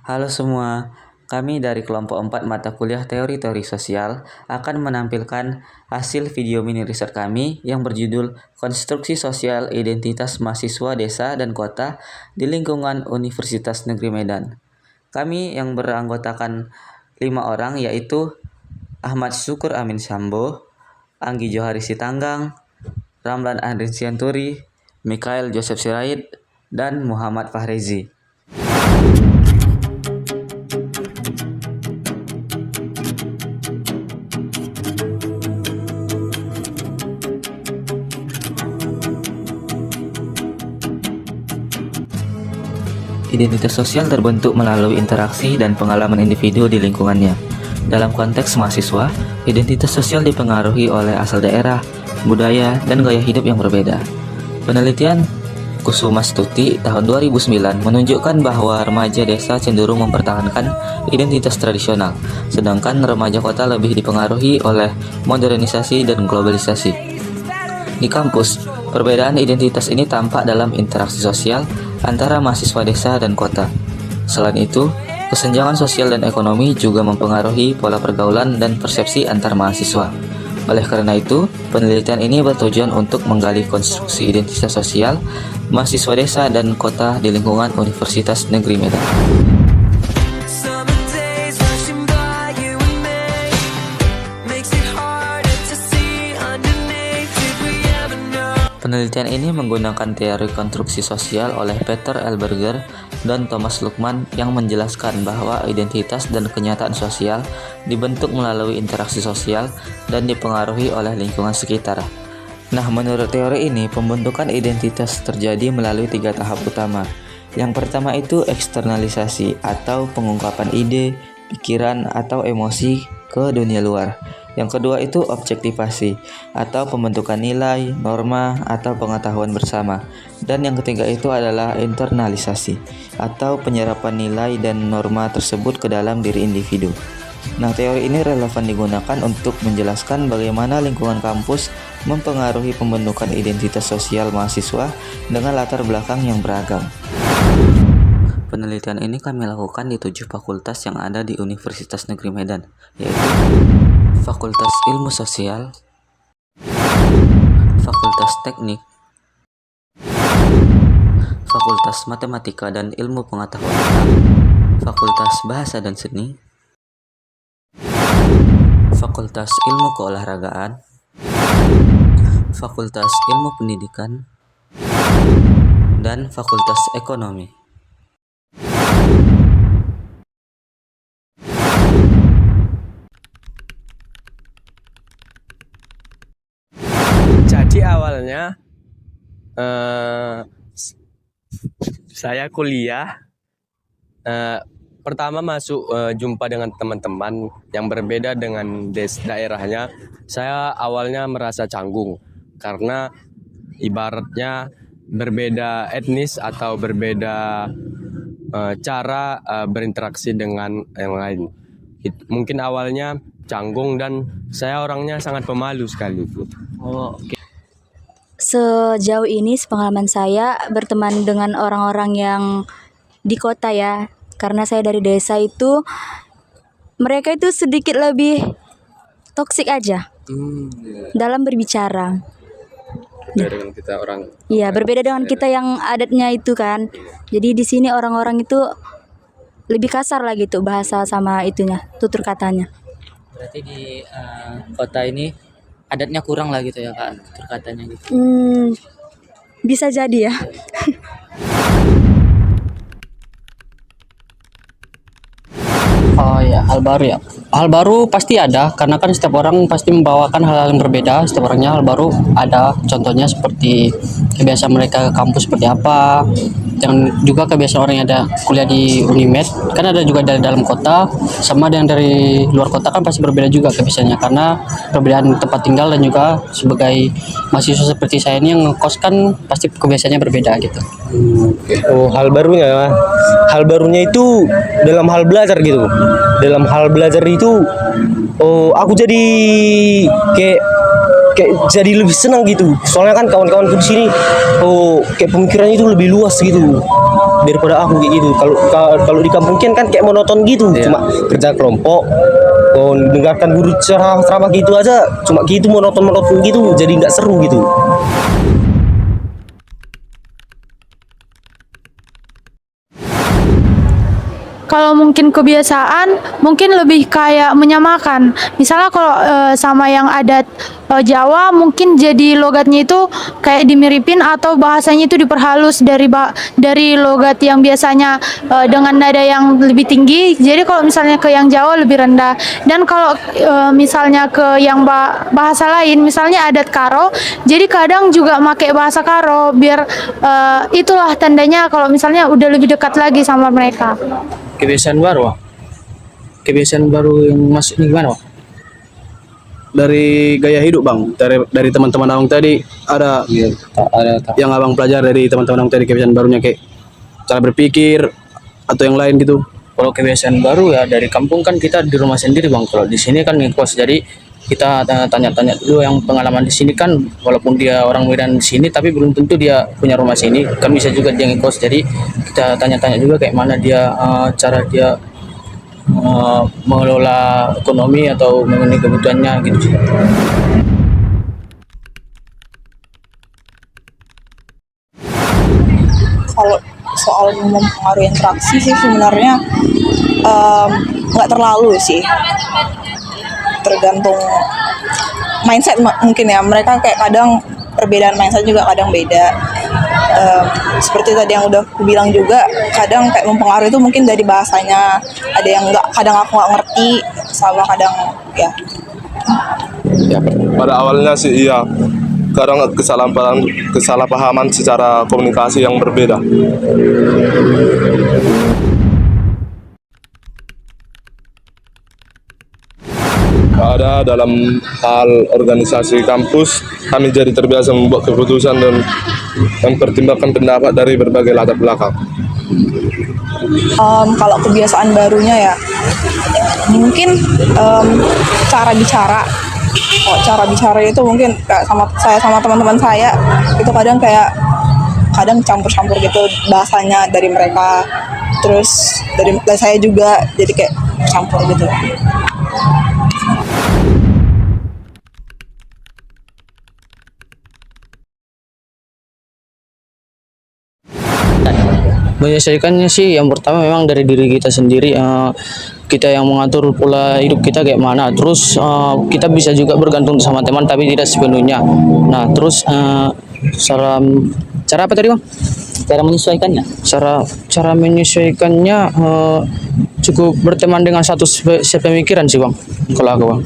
Halo semua, kami dari kelompok 4 mata kuliah Teori-Teori Sosial akan menampilkan hasil video mini riset kami yang berjudul Konstruksi Sosial Identitas Mahasiswa Desa dan Kota di Lingkungan Universitas Negeri Medan. Kami yang beranggotakan 5 orang yaitu Ahmad Syukur Amin Sambo, Anggi Johari Sitanggang, Ramlan Andrin Sianturi, Mikael Joseph Sirait, dan Muhammad Fahrezi. Identitas sosial terbentuk melalui interaksi dan pengalaman individu di lingkungannya. Dalam konteks mahasiswa, identitas sosial dipengaruhi oleh asal daerah, budaya, dan gaya hidup yang berbeda. Penelitian Kusumastuti tahun 2009 menunjukkan bahwa remaja desa cenderung mempertahankan identitas tradisional, sedangkan remaja kota lebih dipengaruhi oleh modernisasi dan globalisasi. Di kampus, perbedaan identitas ini tampak dalam interaksi sosial antara mahasiswa desa dan kota. Selain itu, kesenjangan sosial dan ekonomi juga mempengaruhi pola pergaulan dan persepsi antar mahasiswa. Oleh karena itu, penelitian ini bertujuan untuk menggali konstruksi identitas sosial mahasiswa desa dan kota di lingkungan Universitas Negeri Medan. Penelitian ini menggunakan teori konstruksi sosial oleh Peter L. Berger dan Thomas Luckman yang menjelaskan bahwa identitas dan kenyataan sosial dibentuk melalui interaksi sosial dan dipengaruhi oleh lingkungan sekitar. Nah, menurut teori ini, pembentukan identitas terjadi melalui 3 tahap utama. Yang pertama itu eksternalisasi atau pengungkapan ide, pikiran, atau emosi ke dunia luar. Yang kedua itu objektivasi atau pembentukan nilai, norma, atau pengetahuan bersama. Dan yang ketiga itu adalah internalisasi atau penyerapan nilai dan norma tersebut ke dalam diri individu. Nah, teori ini relevan digunakan untuk menjelaskan bagaimana lingkungan kampus mempengaruhi pembentukan identitas sosial mahasiswa dengan latar belakang yang beragam. Penelitian ini kami lakukan di 7 fakultas yang ada di Universitas Negeri Medan, yaitu Fakultas Ilmu Sosial, Fakultas Teknik, Fakultas Matematika dan Ilmu Pengetahuan, Fakultas Bahasa dan Seni, Fakultas Ilmu Keolahragaan, Fakultas Ilmu Pendidikan, dan Fakultas Ekonomi. Jadi awalnya saya kuliah, pertama masuk jumpa dengan teman-teman yang berbeda dengan daerahnya. Saya awalnya merasa canggung karena ibaratnya berbeda etnis atau berbeda cara berinteraksi dengan yang lain. Mungkin awalnya canggung dan saya orangnya sangat pemalu sekali. Sejauh ini sepengalaman saya berteman dengan orang-orang yang di kota ya, karena saya dari desa itu mereka itu sedikit lebih toksik aja dalam berbicara. Berbeda dengan kita orang. Iya, berbeda dengan kita yang adatnya itu kan. Jadi di sini orang-orang itu lebih kasar lah gitu bahasa sama itunya, tutur katanya. Berarti di kota ini adatnya kurang lah gitu ya Kak, tutur katanya gitu. Bisa jadi ya. Oh ya, hal baru ya. Hal baru pasti ada, karena kan setiap orang pasti membawakan hal-hal yang berbeda. Setiap orangnya hal baru ada. Contohnya seperti kebiasaan mereka ke kampus seperti apa, dan juga kebiasaan orang yang ada kuliah di Unimed. Kan ada juga dari dalam kota, sama yang dari luar kota kan pasti berbeda juga kebiasaannya. Karena perbedaan tempat tinggal dan juga sebagai mahasiswa seperti saya ini yang ngekos kan pasti kebiasaannya berbeda gitu. Oh, hal barunya itu dalam hal belajar gitu. Dalam hal belajar itu, aku jadi kayak jadi lebih senang gitu. Soalnya kan kawan-kawanku di sini, kayak pemikirannya itu lebih luas gitu. daripada aku kayak gitu. Kalau di kampung kan kayak monoton gitu, cuma kerja kelompok, mendengarkan guru ceramah gitu aja, cuma gitu monoton gitu, jadi nggak seru gitu. Kalau mungkin kebiasaan, mungkin lebih kayak menyamakan. Misalnya kalau sama yang adat Jawa, mungkin jadi logatnya itu kayak dimiripin atau bahasanya itu diperhalus dari logat yang biasanya dengan nada yang lebih tinggi. Jadi kalau misalnya ke yang Jawa lebih rendah. Dan kalau misalnya ke yang bahasa lain, misalnya adat Karo, jadi kadang juga pakai bahasa Karo biar itulah tandanya kalau misalnya udah lebih dekat lagi sama mereka. Kebiasaan baru, Wak. Kebiasaan baru yang masuk ini gimana, Wak? Dari gaya hidup bang, dari teman-teman abang tadi ada yang abang pelajar dari teman-teman abang tadi, kebiasaan barunya kayak cara berpikir atau yang lain gitu. Kalau kebiasaan baru ya dari kampung kan kita di rumah sendiri bang. Kalau di sini kan ngekos, jadi kita tanya-tanya dulu yang pengalaman di sini kan, walaupun dia orang Medan di sini tapi belum tentu dia punya rumah sini, kan bisa juga dia ngekos. Jadi kita tanya-tanya juga kayak mana dia cara dia mengelola ekonomi atau mengenai kebutuhannya gitu sih. Kalau soal mempengaruhi interaksi sih sebenarnya nggak terlalu sih, tergantung mindset mungkin ya. Mereka kayak kadang perbedaan mindset juga kadang beda. Seperti tadi yang udah aku bilang juga, kadang kayak mempengaruhi itu mungkin dari bahasanya, ada yang nggak, kadang aku nggak ngerti, sama kadang ya. Ya, pada awalnya sih iya, kadang kesalahpahaman secara komunikasi yang berbeda. Ada dalam hal organisasi kampus, kami jadi terbiasa membuat keputusan dan mempertimbangkan pendapat dari berbagai latar belakang. Kalau kebiasaan barunya ya, mungkin cara bicara. Oh, cara bicara itu mungkin kayak sama teman-teman saya itu kadang campur-campur gitu bahasanya dari mereka, terus dari saya juga jadi kayak campur gitu. Menyelesaikannya sih yang pertama memang dari diri kita sendiri, kita yang mengatur pola hidup kita kayak mana. Terus kita bisa juga bergantung sama teman tapi tidak sepenuhnya. Nah terus cara apa tadi bang? Cara menyesuaikannya. Cara menyesuaikannya cukup berteman dengan satu sepemikiran sih bang. Kalau aku bang,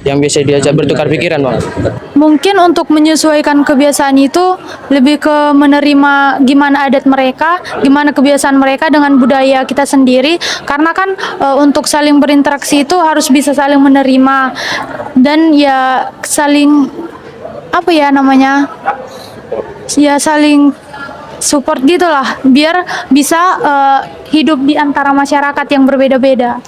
yang bisa diajak bertukar pikiran bang. Mungkin untuk menyesuaikan kebiasaan itu lebih ke menerima gimana adat mereka, gimana kebiasaan mereka dengan budaya kita sendiri. Karena kan untuk saling berinteraksi itu harus bisa saling menerima dan ya saling apa ya namanya? Ya saling support gitulah biar bisa hidup di antara masyarakat yang berbeda-beda.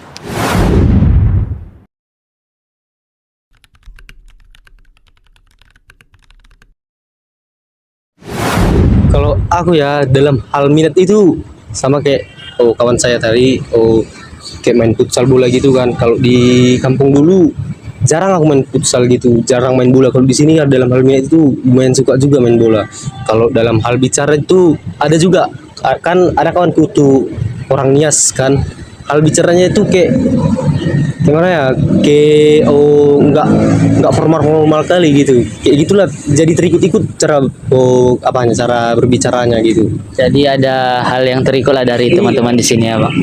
Kalau aku ya dalam hal minat itu sama kayak kawan saya tadi, kayak main futsal bola gitu kan. Kalau di kampung dulu jarang aku main futsal gitu, jarang main bola. Kalau di sini ya dalam hal minat itu lumayan suka juga main bola. Kalau dalam hal bicara itu ada juga, kan ada kawanku tuh orang Nias kan, hal bicaranya itu kayak gimana ya, kayak nggak formal kali gitu, kayak gitulah. Jadi terikut-ikut cara cara berbicaranya gitu. Jadi ada hal yang terikut lah dari teman-teman di sini ya, Bang.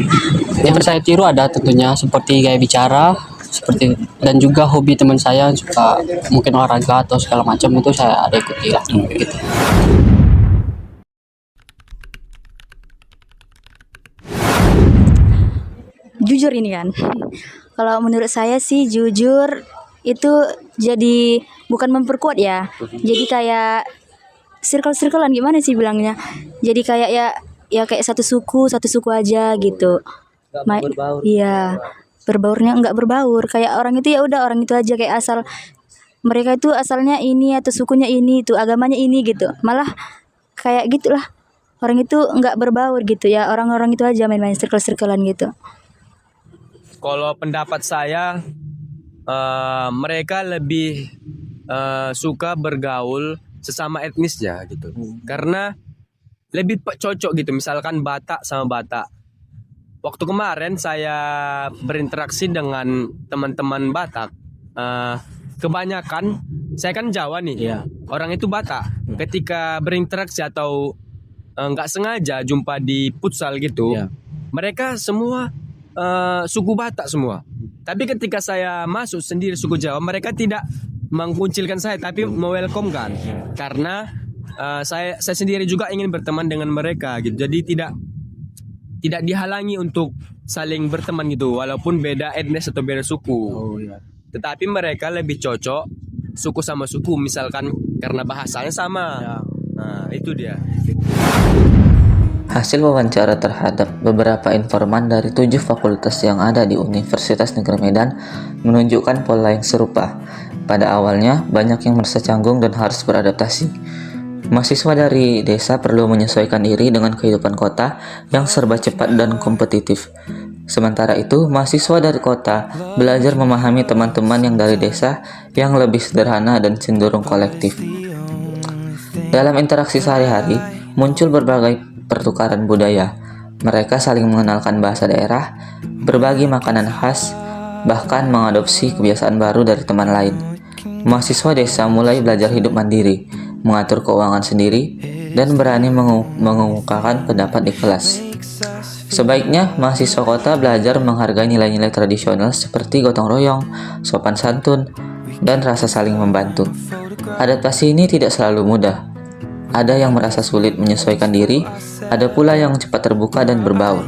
Yang saya tiru ada tentunya seperti gaya bicara, seperti dan juga hobi teman saya suka mungkin olahraga atau segala macam itu saya ada ikuti lah gitu. Jujur ini kan. Kalau menurut saya sih jujur itu jadi bukan memperkuat ya. Jadi kayak circle-circlean gimana sih bilangnya. Jadi kayak ya kayak satu suku aja gitu. Iya. Berbaurnya enggak berbaur. Kayak orang itu ya udah orang itu aja, kayak asal mereka itu asalnya ini atau sukunya ini, itu agamanya ini gitu. Malah kayak gitulah. orang itu nggak berbaur gitu ya, orang-orang itu aja main-main circle-circlean gitu. Kalau pendapat saya, mereka lebih suka bergaul sesama etnisnya gitu. Karena lebih cocok gitu, misalkan Batak sama Batak. Waktu kemarin saya berinteraksi dengan teman-teman Batak, kebanyakan saya kan Jawa nih, orang itu Batak. Ketika berinteraksi atau nggak sengaja jumpa di futsal gitu, mereka semua suku Batak semua. Tapi ketika saya masuk sendiri suku Jawa, mereka tidak mengkuncilkan saya, tapi me-welcome kan. Karena saya sendiri juga ingin berteman dengan mereka gitu. Jadi tidak dihalangi untuk saling berteman gitu, walaupun beda etnis atau beda suku. Tetapi mereka lebih cocok suku sama suku, misalkan karena bahasanya sama. Nah, itu dia. Hasil wawancara terhadap beberapa informan dari 7 fakultas yang ada di Universitas Negeri Medan menunjukkan pola yang serupa. Pada awalnya, banyak yang merasa canggung dan harus beradaptasi. Mahasiswa dari desa perlu menyesuaikan diri dengan kehidupan kota yang serba cepat dan kompetitif. Sementara itu, mahasiswa dari kota belajar memahami teman-teman yang dari desa yang lebih sederhana dan cenderung kolektif. Dalam interaksi sehari-hari, muncul berbagai pertukaran budaya. Mereka saling mengenalkan bahasa daerah, berbagi makanan khas, bahkan mengadopsi kebiasaan baru dari teman lain. Mahasiswa desa mulai belajar hidup mandiri, mengatur keuangan sendiri, dan berani mengemukakan pendapat di kelas. Sebaiknya, mahasiswa kota belajar menghargai nilai-nilai tradisional seperti gotong royong, sopan santun, dan rasa saling membantu. Adaptasi ini tidak selalu mudah. Ada yang merasa sulit menyesuaikan diri, ada pula yang cepat terbuka dan berbaur.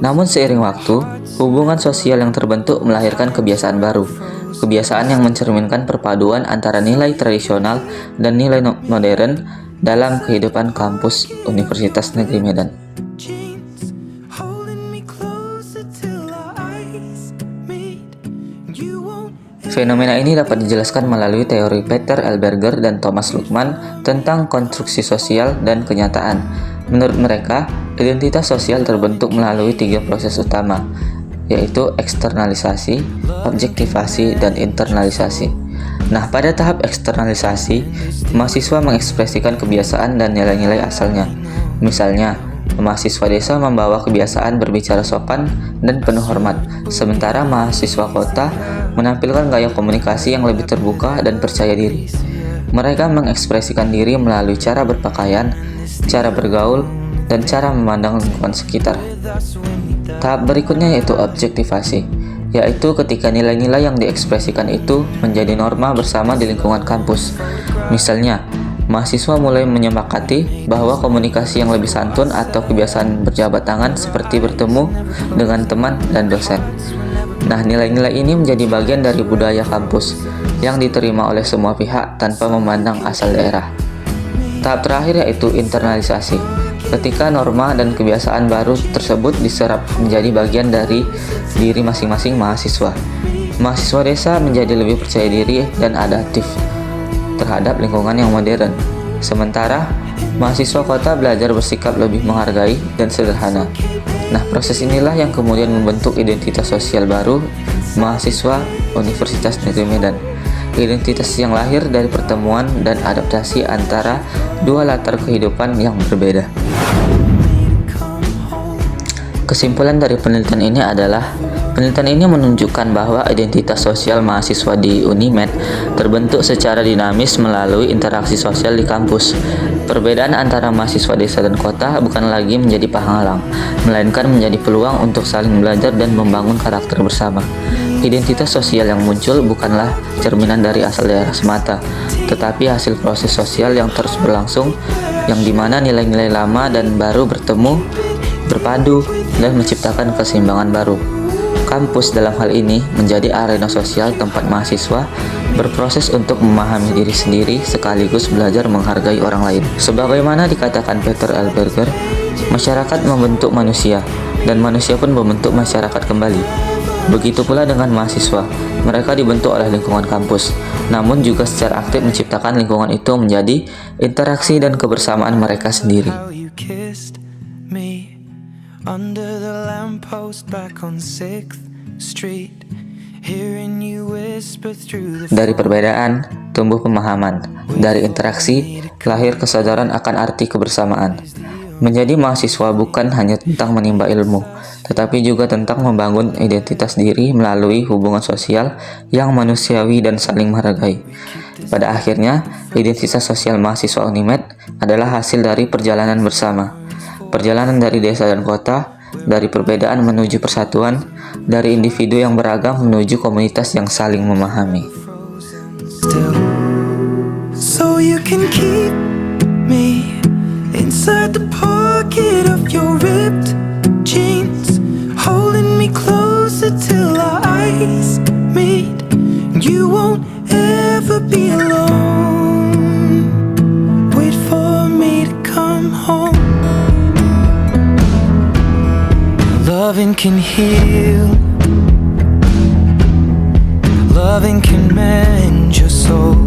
Namun seiring waktu, hubungan sosial yang terbentuk melahirkan kebiasaan baru. Kebiasaan yang mencerminkan perpaduan antara nilai tradisional dan nilai modern dalam kehidupan kampus Universitas Negeri Medan. Fenomena ini dapat dijelaskan melalui teori Peter Elberger dan Thomas Luckmann tentang konstruksi sosial dan kenyataan. Menurut mereka, identitas sosial terbentuk melalui 3 proses utama, yaitu eksternalisasi, objektivasi, dan internalisasi. Nah, pada tahap eksternalisasi, mahasiswa mengekspresikan kebiasaan dan nilai-nilai asalnya. Misalnya, mahasiswa desa membawa kebiasaan berbicara sopan dan penuh hormat, sementara mahasiswa kota menampilkan gaya komunikasi yang lebih terbuka dan percaya diri. Mereka mengekspresikan diri melalui cara berpakaian, cara bergaul, dan cara memandang lingkungan sekitar. Tahap berikutnya yaitu objektivasi, yaitu ketika nilai-nilai yang diekspresikan itu menjadi norma bersama di lingkungan kampus. Misalnya, mahasiswa mulai menyepakati bahwa komunikasi yang lebih santun atau kebiasaan berjabat tangan seperti bertemu dengan teman dan dosen. Nah, nilai-nilai ini menjadi bagian dari budaya kampus yang diterima oleh semua pihak tanpa memandang asal daerah. Tahap terakhir yaitu internalisasi, ketika norma dan kebiasaan baru tersebut diserap menjadi bagian dari diri masing-masing mahasiswa. Mahasiswa desa menjadi lebih percaya diri dan adaptif terhadap lingkungan yang modern. Sementara, mahasiswa kota belajar bersikap lebih menghargai dan sederhana. Nah, proses inilah yang kemudian membentuk identitas sosial baru mahasiswa Universitas Negeri Medan. Identitas yang lahir dari pertemuan dan adaptasi antara 2 latar kehidupan yang berbeda. Kesimpulan dari penelitian ini adalah, penelitian ini menunjukkan bahwa identitas sosial mahasiswa di Unimed terbentuk secara dinamis melalui interaksi sosial di kampus. Perbedaan antara mahasiswa desa dan kota bukan lagi menjadi penghalang, melainkan menjadi peluang untuk saling belajar dan membangun karakter bersama. Identitas sosial yang muncul bukanlah cerminan dari asal daerah semata, tetapi hasil proses sosial yang terus berlangsung, yang dimana nilai-nilai lama dan baru bertemu, berpadu, dan menciptakan keseimbangan baru. Kampus dalam hal ini menjadi arena sosial tempat mahasiswa berproses untuk memahami diri sendiri sekaligus belajar menghargai orang lain. Sebagaimana dikatakan Peter Elberger, masyarakat membentuk manusia, dan manusia pun membentuk masyarakat kembali. Begitu pula dengan mahasiswa, mereka dibentuk oleh lingkungan kampus, namun juga secara aktif menciptakan lingkungan itu menjadi interaksi dan kebersamaan mereka sendiri. under the lamppost back on 6th Street, hearing you whisper through the Dari perbedaan, tumbuh pemahaman. Dari interaksi, lahir kesadaran akan arti kebersamaan. Menjadi mahasiswa bukan hanya tentang menimba ilmu, tetapi juga tentang membangun identitas diri melalui hubungan sosial yang manusiawi dan saling menghargai. Pada akhirnya, identitas sosial mahasiswa Unimed adalah hasil dari perjalanan bersama. Perjalanan dari desa dan kota, dari perbedaan menuju persatuan, dari individu yang beragam menuju komunitas yang saling memahami. still. So you can keep me inside the pocket of your ripped jeans, holding me closer till our eyes meet. You won't ever be alone. Wait for me to come home. Loving can heal. Loving can mend your soul.